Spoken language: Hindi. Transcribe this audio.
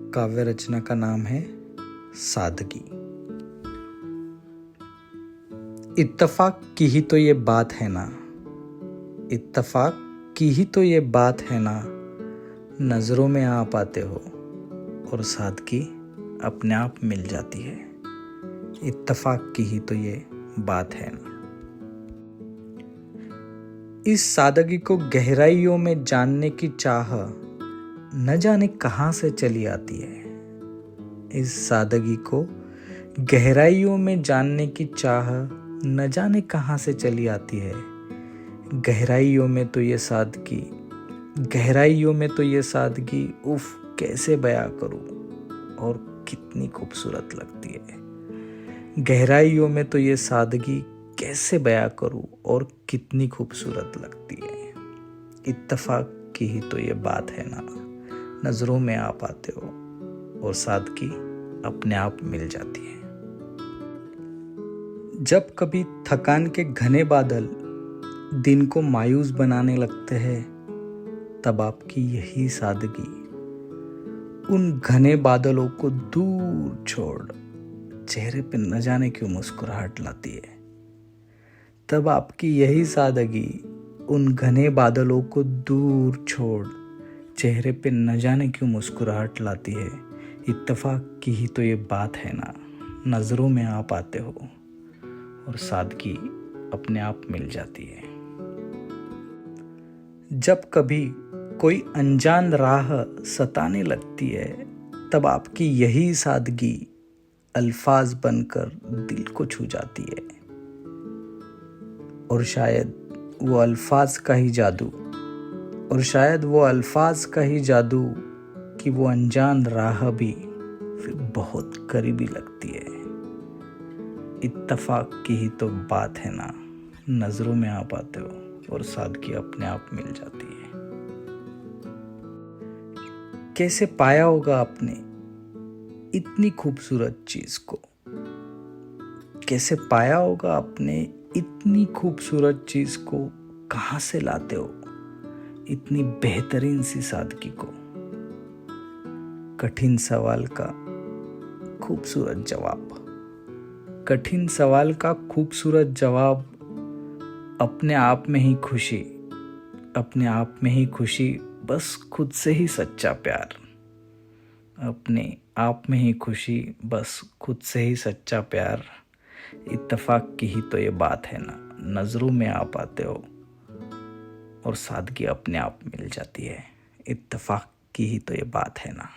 काव्य रचना का नाम है सादगी। इत्तेफाक की ही तो ये बात है ना, इत्तेफाक की ही तो ये बात है ना, नजरों में आ पाते हो और सादगी अपने आप मिल जाती है। इत्तेफाक की ही तो ये बात है ना। इस सादगी को गहराइयों में जानने की चाह न जाने कहां से चली आती है। इस सादगी को गहराइयों में जानने की चाह न जाने कहां से चली आती है। गहराइयों में तो ये सादगी, गहराइयों में तो ये सादगी उफ कैसे बयां करूं और कितनी खूबसूरत लगती है। गहराइयों में तो ये सादगी कैसे बयां करूं और कितनी खूबसूरत लगती है। इत्तेफाक की ही तो ये बात है ना, नजरों में आ पाते हो और सादगी अपने आप मिल जाती है। जब कभी थकान के घने बादल दिन को मायूस बनाने लगते हैं, तब आपकी यही सादगी उन घने बादलों को दूर छोड़ चेहरे पे न जाने क्यों मुस्कुराहट लाती है। तब आपकी यही सादगी उन घने बादलों को दूर छोड़ चेहरे पे न जाने क्यों मुस्कुराहट लाती है। इत्तेफाक की ही तो ये बात है ना, नजरों में आ पाते हो और सादगी अपने आप मिल जाती है। जब कभी कोई अनजान राह सताने लगती है, तब आपकी यही सादगी अल्फाज बनकर दिल को छू जाती है। और शायद वो अल्फाज का ही जादू, और शायद वो अल्फाज का ही जादू कि वो अनजान राह भी फिर बहुत करीबी लगती है। इत्तेफाक की ही तो बात है ना, नजरों में आ पाते हो और सादगी अपने आप मिल जाती है। कैसे पाया होगा आपने इतनी खूबसूरत चीज को, कैसे पाया होगा आपने इतनी खूबसूरत चीज को, कहां से लाते हो इतनी बेहतरीन सी सादगी को। कठिन सवाल का खूबसूरत जवाब, कठिन सवाल का खूबसूरत जवाब, अपने आप में ही खुशी, अपने आप में ही खुशी, बस खुद से ही सच्चा प्यार। अपने आप में ही खुशी, बस खुद से ही सच्चा प्यार। इत्तेफाक की ही तो ये बात है ना, नजरों में आ पाते हो और सादगी अपने आप मिल जाती है। इत्तेफाक की ही तो ये बात है ना।